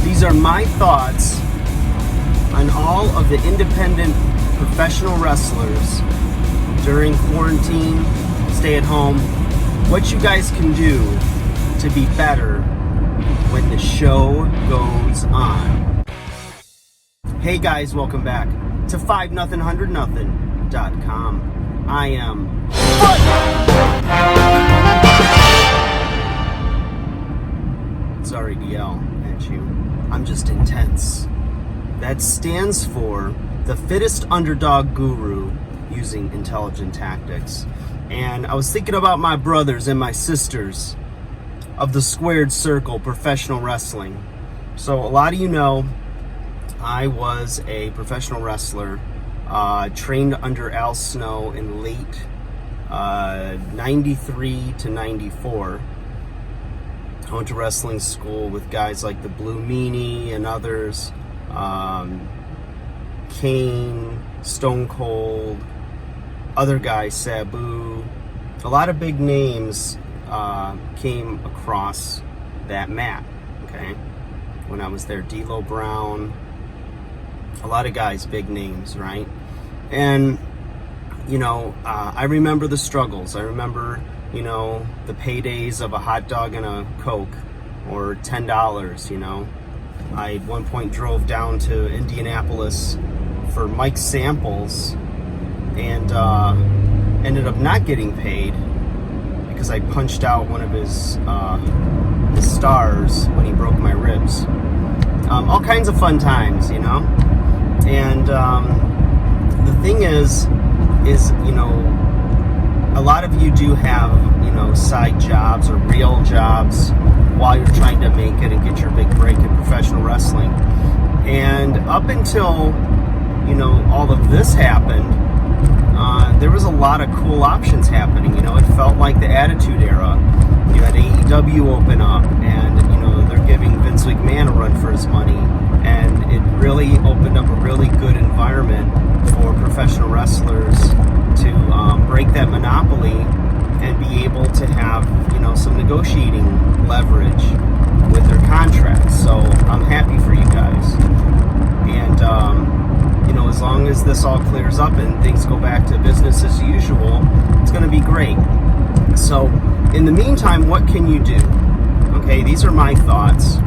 These are my thoughts on all of the independent professional wrestlers during quarantine, stay at home, what you guys can do to be better when the show goes on. Hey guys, welcome back to 5nothing100nothing.com. I am sorry to yell at you. I'm just intense. That stands for the fittest underdog guru using intelligent tactics. And I was thinking about my brothers and my sisters of the squared circle professional wrestling. So a lot of you know I was a professional wrestler, trained under Al Snow in late 93 to 94. I went to wrestling school with guys like the Blue Meanie and others, Kane, Stone Cold, other guys, Sabu. A lot of big names came across that mat, okay, when I was there. D'Lo Brown, a lot of guys, big names, right? And, you know, I remember the struggles. I remember, you know, the paydays of a hot dog and a Coke, or $10, you know. I at one point drove down to Indianapolis for Mike Samples and ended up not getting paid because I punched out one of his stars when he broke my ribs. All kinds of fun times, you know. And the thing is, you know, a lot of you do have, you know, side jobs or real jobs while you're trying to make it and get your big break in professional wrestling. And up until, you know, all of this happened, there was a lot of cool options happening. You know, it felt like the Attitude Era. You had AEW open up, and, you know, they're giving Vince McMahon a run for his money. And it really opened up a really good environment for professional wrestlers to break that monopoly and be able to have, you know, some negotiating leverage with their contracts. So I'm happy for you guys. And, you know, as long as this all clears up and things go back to business as usual, it's going to be great. So in the meantime, what can you do? Okay, these are my thoughts.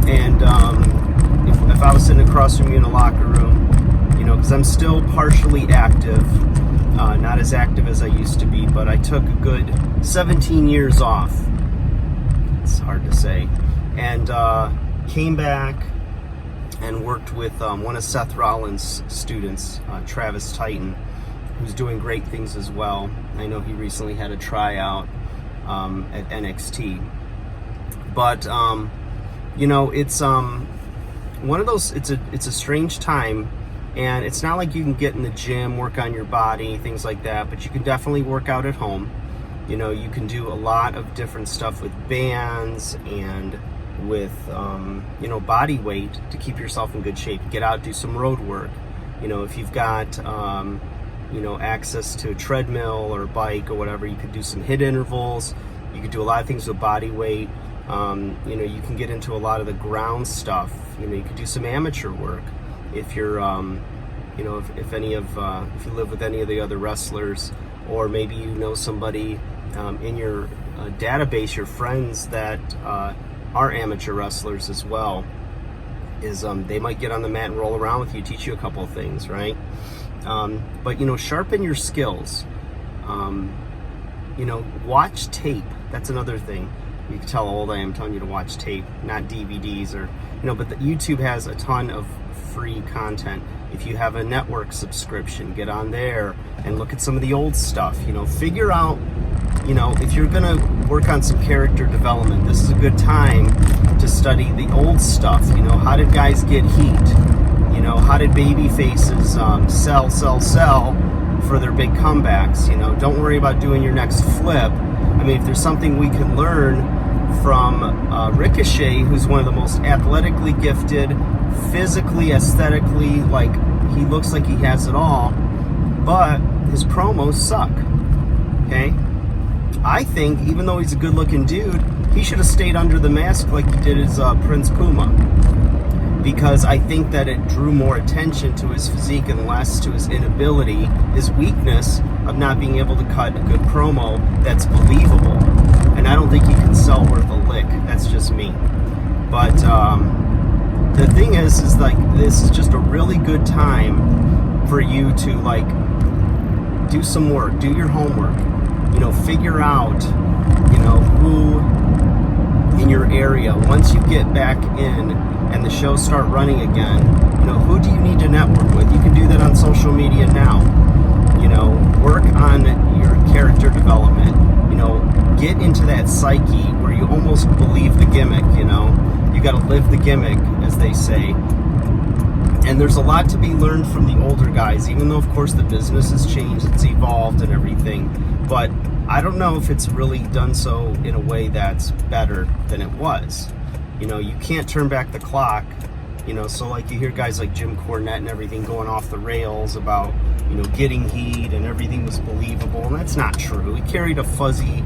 And if I was sitting across from you in a locker room, you know, because I'm still partially active, not as active as I used to be, but I took a good 17 years off. It's hard to say. And came back and worked with one of Seth Rollins' students, Travis Titan, who's doing great things as well. I know he recently had a tryout at NXT. But, you know, it's one of those, it's a strange time. And it's not like you can get in the gym, work on your body, things like that, but you can definitely work out at home. You know, you can do a lot of different stuff with bands and with, you know, body weight to keep yourself in good shape. Get out, do some road work. You know, if you've got, you know, access to a treadmill or a bike or whatever, you could do some HIIT intervals. You could do a lot of things with body weight. You know, you can get into a lot of the ground stuff. You know, you could do some amateur work. If you're, you know, if you live with any of the other wrestlers, or maybe you know somebody in your database, your friends that are amateur wrestlers as well, is they might get on the mat and roll around with you, teach you a couple of things, right? But, you know, sharpen your skills. You know, watch tape. That's another thing. You can tell how old I am telling you to watch tape, not DVDs or, you know, but YouTube has a ton of free content. If you have a network subscription, get on there and look at some of the old stuff. You know, figure out, you know, if you're gonna work on some character development, this is a good time to study the old stuff. You know, how did guys get heat? You know, how did baby faces sell for their big comebacks? You know, don't worry about doing your next flip. I mean, if there's something we can learn from Ricochet, who's one of the most athletically gifted, physically, aesthetically, like, he looks like he has it all, but his promos suck, okay? I think, even though he's a good-looking dude, he should have stayed under the mask like he did his Prince Puma, because I think that it drew more attention to his physique and less to his inability, his weakness of not being able to cut a good promo that's believable. And I don't think he can sell worth a lick. That's just me. But the thing is like, this is just a really good time for you to like do some work, do your homework, figure out, who in your area, once you get back in and the shows start running again, who do you need to network with? You can do that on social media now. Work on your character development, get into that psyche where you almost believe the gimmick, you got to live the gimmick, as they say. And there's a lot to be learned from the older guys, even though, of course, the business has changed, it's evolved and everything. But I don't know if it's really done so in a way that's better than it was. You can't turn back the clock, so like you hear guys like Jim Cornette and everything going off the rails about, getting heat and everything was believable, and that's not true. He carried a fuzzy,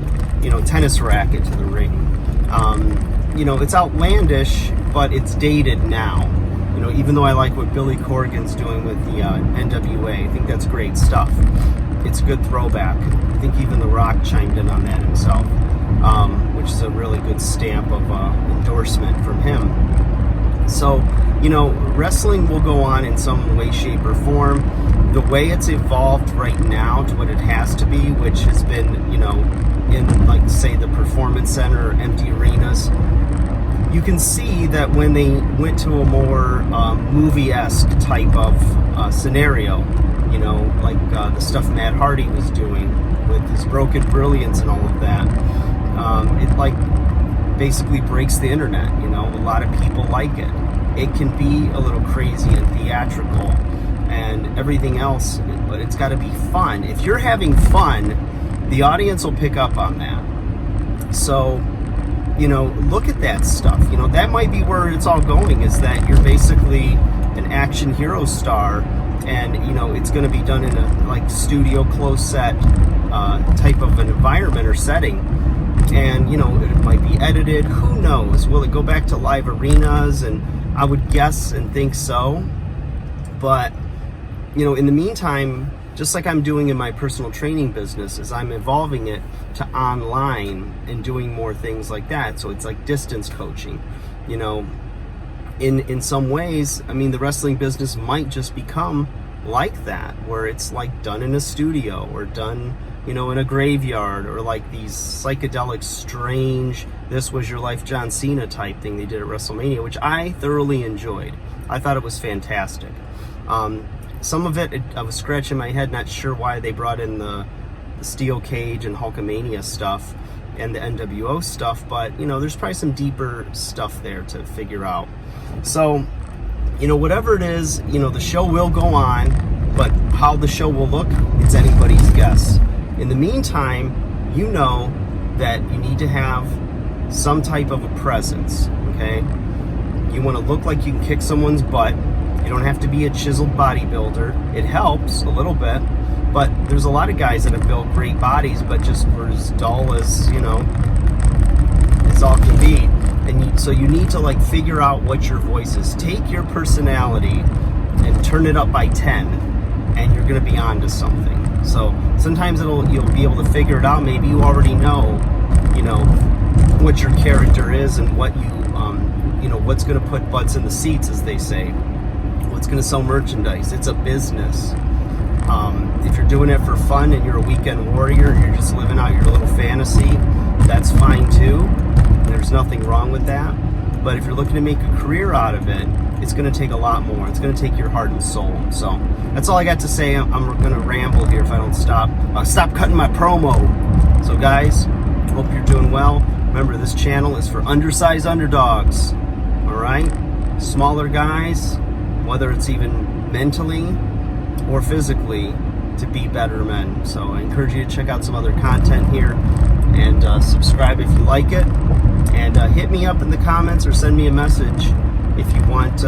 tennis racket to the ring. It's outlandish, but it's dated now. Even though I like what Billy Corgan's doing with the NWA, I think that's great stuff. It's a good throwback. I think even The Rock chimed in on that himself, which is a really good stamp of endorsement from him. So, wrestling will go on in some way, shape, or form. The way it's evolved right now to what it has to be, which has been, in, like, say, the Performance Center or empty arenas, you can see that when they went to a more movie-esque type of scenario, like the stuff Matt Hardy was doing with his Broken Brilliance and all of that, it like basically breaks the internet. A lot of people like it. It can be a little crazy and theatrical and everything else, but it's got to be fun. If you're having fun, the audience will pick up on that. So, look at that stuff. That might be where it's all going, is that you're basically an action hero star, and, it's going to be done in a, like, studio closed set type of an environment or setting. And, it might be edited. Who knows? Will it go back to live arenas? And I would guess and think so. But, in the meantime, just like I'm doing in my personal training business, is I'm evolving it to online and doing more things like that. So it's like distance coaching. In some ways, the wrestling business might just become like that, where it's like done in a studio or done, in a graveyard, or like these psychedelic, strange, this was your life John Cena type thing they did at WrestleMania, which I thoroughly enjoyed. I thought it was fantastic. Some of it, I was scratching my head, not sure why they brought in the Steel Cage and Hulkamania stuff and the NWO stuff, but, there's probably some deeper stuff there to figure out. So, whatever it is, the show will go on, but how the show will look, it's anybody's guess. In the meantime, that you need to have some type of a presence, okay? You want to look like you can kick someone's butt. You don't have to be a chiseled bodybuilder. It helps a little bit, but there's a lot of guys that have built great bodies, but just were as dull as, as all can be. And so you need to like figure out what your voice is. Take your personality and turn it up by 10, and you're going to be onto something. So sometimes you'll be able to figure it out. Maybe you already know, what your character is and what you, what's going to put butts in the seats, as they say. What's going to sell merchandise. It's a business. If you're doing it for fun and you're a weekend warrior, you're just living out your little fantasy, that's fine too. There's nothing wrong with that. But if you're looking to make a career out of it, it's going to take a lot more. It's going to take your heart and soul. So that's all I got to say. I'm going to ramble here if I don't stop. Stop cutting my promo. So guys, hope you're doing well. Remember, this channel is for undersized underdogs. All right? Smaller guys, whether it's even mentally or physically, to be better men. So I encourage you to check out some other content here, and subscribe if you like it, and hit me up in the comments or send me a message if you want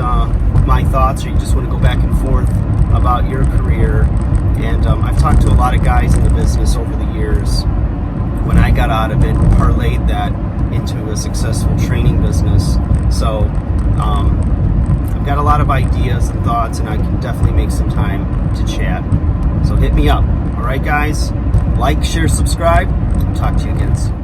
my thoughts, or you just want to go back and forth about your career. And I've talked to a lot of guys in the business over the years. When I got out of it, parlayed that into a successful training business. So I've got a lot of ideas and thoughts, and I can definitely make some time to chat. So hit me up. All right, guys, like, share, subscribe. I'll talk to you again soon.